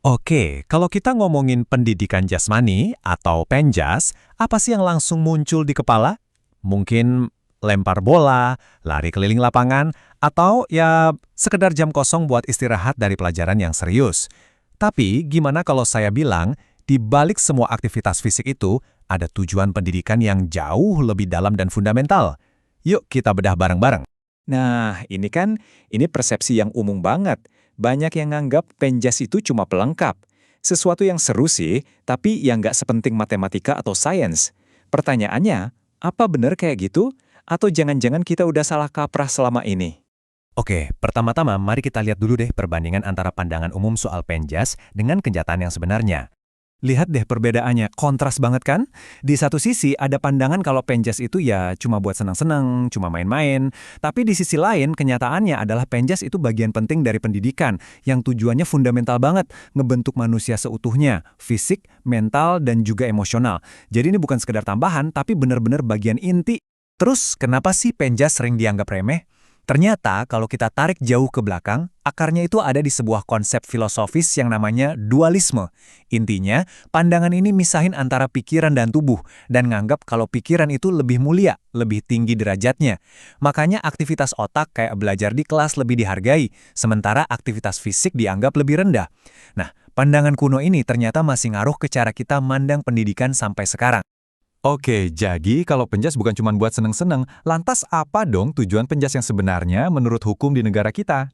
Oke, kalau kita ngomongin pendidikan jasmani atau penjas, apa sih yang langsung muncul di kepala? Mungkin lempar bola, lari keliling lapangan, atau ya sekedar jam kosong buat istirahat dari pelajaran yang serius. Tapi gimana kalau saya bilang, di balik semua aktivitas fisik itu, ada tujuan pendidikan yang jauh lebih dalam dan fundamental. Yuk kita bedah bareng-bareng. Nah, ini persepsi yang umum banget. Banyak yang nganggap penjas itu cuma pelengkap. Sesuatu yang seru sih, tapi yang nggak sepenting matematika atau sains. Pertanyaannya, apa benar kayak gitu? Atau jangan-jangan kita udah salah kaprah selama ini? Oke, pertama-tama mari kita lihat dulu deh perbandingan antara pandangan umum soal penjas dengan kenyataan yang sebenarnya. Lihat deh perbedaannya, kontras banget kan? Di satu sisi ada pandangan kalau penjas itu ya cuma buat senang-senang, cuma main-main. Tapi di sisi lain kenyataannya adalah penjas itu bagian penting dari pendidikan yang tujuannya fundamental banget, ngebentuk manusia seutuhnya, fisik, mental, dan juga emosional. Jadi ini bukan sekedar tambahan, tapi benar-benar bagian inti. Terus kenapa sih penjas sering dianggap remeh? Ternyata kalau kita tarik jauh ke belakang, akarnya itu ada di sebuah konsep filosofis yang namanya dualisme. Intinya, pandangan ini misahin antara pikiran dan tubuh, dan nganggap kalau pikiran itu lebih mulia, lebih tinggi derajatnya. Makanya aktivitas otak kayak belajar di kelas lebih dihargai, sementara aktivitas fisik dianggap lebih rendah. Nah, pandangan kuno ini ternyata masih ngaruh ke cara kita mandang pendidikan sampai sekarang. Oke, jadi kalau penjas bukan cuma buat seneng-seneng, lantas apa dong tujuan penjas yang sebenarnya menurut hukum di negara kita?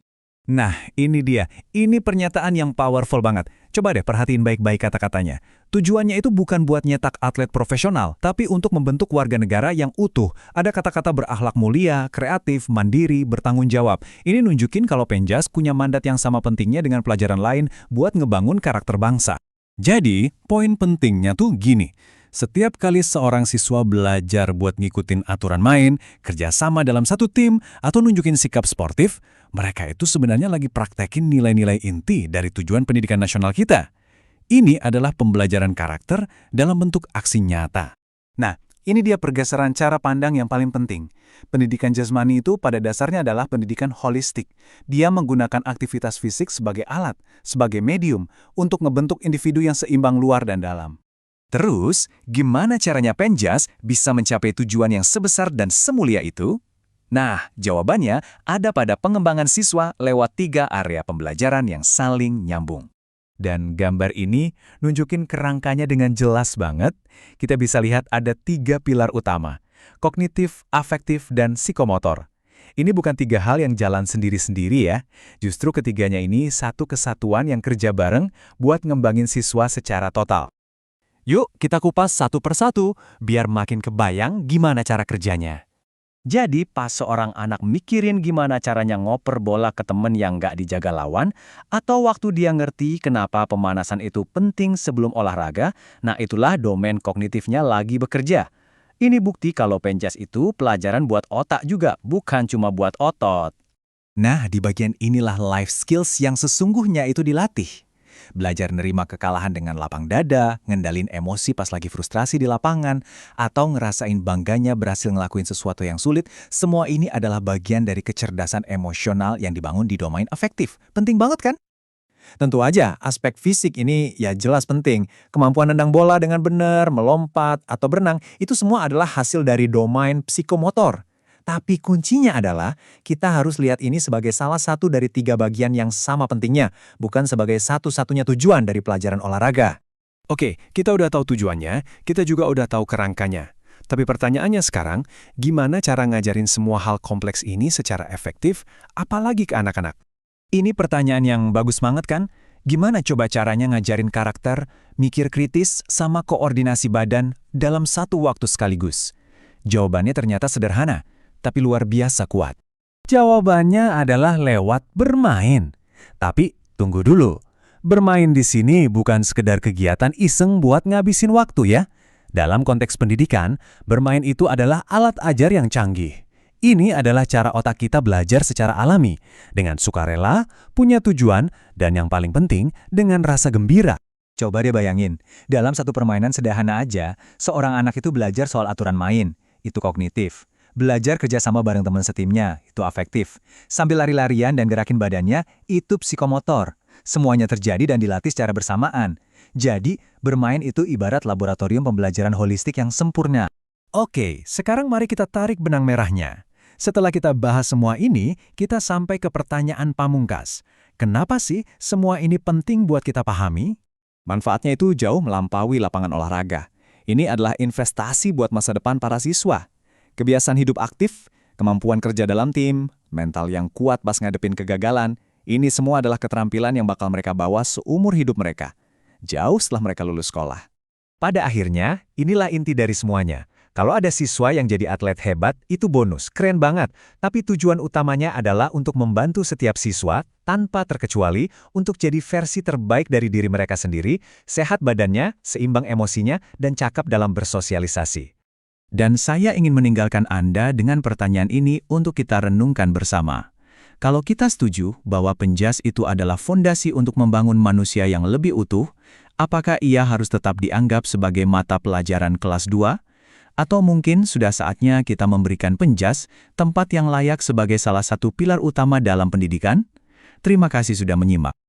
Nah, ini dia. Ini pernyataan yang powerful banget. Coba deh perhatiin baik-baik kata-katanya. Tujuannya itu bukan buat nyetak atlet profesional, tapi untuk membentuk warga negara yang utuh. Ada kata-kata berakhlak mulia, kreatif, mandiri, bertanggung jawab. Ini nunjukin kalau Penjas punya mandat yang sama pentingnya dengan pelajaran lain buat ngebangun karakter bangsa. Jadi, poin pentingnya tuh gini. Setiap kali seorang siswa belajar buat ngikutin aturan main, kerjasama dalam satu tim, atau nunjukin sikap sportif, mereka itu sebenarnya lagi praktekin nilai-nilai inti dari tujuan pendidikan nasional kita. Ini adalah pembelajaran karakter dalam bentuk aksi nyata. Nah, ini dia pergeseran cara pandang yang paling penting. Pendidikan jasmani itu pada dasarnya adalah pendidikan holistik. Dia menggunakan aktivitas fisik sebagai alat, sebagai medium, untuk ngebentuk individu yang seimbang luar dan dalam. Terus, gimana caranya Penjas bisa mencapai tujuan yang sebesar dan semulia itu? Nah, jawabannya ada pada pengembangan siswa lewat 3 area pembelajaran yang saling nyambung. Dan gambar ini nunjukin kerangkanya dengan jelas banget. Kita bisa lihat ada 3 pilar utama, kognitif, afektif, dan psikomotor. Ini bukan 3 hal yang jalan sendiri-sendiri ya. Justru ketiganya ini satu kesatuan yang kerja bareng buat ngembangin siswa secara total. Yuk kita kupas satu persatu, biar makin kebayang gimana cara kerjanya. Jadi pas seorang anak mikirin gimana caranya ngoper bola ke temen yang nggak dijaga lawan, atau waktu dia ngerti kenapa pemanasan itu penting sebelum olahraga, nah itulah domain kognitifnya lagi bekerja. Ini bukti kalau Penjas itu pelajaran buat otak juga, bukan cuma buat otot. Nah, di bagian inilah life skills yang sesungguhnya itu dilatih. Belajar nerima kekalahan dengan lapang dada, ngendalin emosi pas lagi frustrasi di lapangan, atau ngerasain bangganya berhasil ngelakuin sesuatu yang sulit, semua ini adalah bagian dari kecerdasan emosional yang dibangun di domain afektif. Penting banget kan? Tentu aja, aspek fisik ini ya jelas penting. Kemampuan nendang bola dengan benar, melompat, atau berenang, itu semua adalah hasil dari domain psikomotor. Tapi kuncinya adalah kita harus lihat ini sebagai salah satu dari 3 bagian yang sama pentingnya, bukan sebagai satu-satunya tujuan dari pelajaran olahraga. Oke, kita udah tahu tujuannya, kita juga udah tahu kerangkanya. Tapi pertanyaannya sekarang, gimana cara ngajarin semua hal kompleks ini secara efektif, apalagi ke anak-anak? Ini pertanyaan yang bagus banget kan? Gimana coba caranya ngajarin karakter, mikir kritis, sama koordinasi badan dalam satu waktu sekaligus? Jawabannya ternyata sederhana, tapi luar biasa kuat. Jawabannya adalah lewat bermain. Tapi tunggu dulu. Bermain di sini bukan sekedar kegiatan iseng buat ngabisin waktu ya. Dalam konteks pendidikan, bermain itu adalah alat ajar yang canggih. Ini adalah cara otak kita belajar secara alami, dengan sukarela, punya tujuan, dan yang paling penting, dengan rasa gembira. Coba deh bayangin, dalam satu permainan sederhana aja, seorang anak itu belajar soal aturan main, itu kognitif. Belajar kerjasama bareng teman setimnya, itu afektif. Sambil lari-larian dan gerakin badannya, itu psikomotor. semuanya terjadi dan dilatih secara bersamaan. Jadi, bermain itu ibarat laboratorium pembelajaran holistik yang sempurna. Oke, sekarang mari kita tarik benang merahnya. Setelah kita bahas semua ini, kita sampai ke pertanyaan pamungkas. Kenapa sih semua ini penting buat kita pahami? Manfaatnya itu jauh melampaui lapangan olahraga. Ini adalah investasi buat masa depan para siswa. Kebiasaan hidup aktif, kemampuan kerja dalam tim, mental yang kuat pas ngadepin kegagalan, ini semua adalah keterampilan yang bakal mereka bawa seumur hidup mereka, jauh setelah mereka lulus sekolah. Pada akhirnya, inilah inti dari semuanya. Kalau ada siswa yang jadi atlet hebat, itu bonus, keren banget. Tapi tujuan utamanya adalah untuk membantu setiap siswa, tanpa terkecuali, untuk jadi versi terbaik dari diri mereka sendiri, sehat badannya, seimbang emosinya, dan cakap dalam bersosialisasi. Dan saya ingin meninggalkan Anda dengan pertanyaan ini untuk kita renungkan bersama. Kalau kita setuju bahwa Penjas itu adalah fondasi untuk membangun manusia yang lebih utuh, apakah ia harus tetap dianggap sebagai mata pelajaran kelas 2? Atau mungkin sudah saatnya kita memberikan Penjas tempat yang layak sebagai salah satu pilar utama dalam pendidikan? Terima kasih sudah menyimak.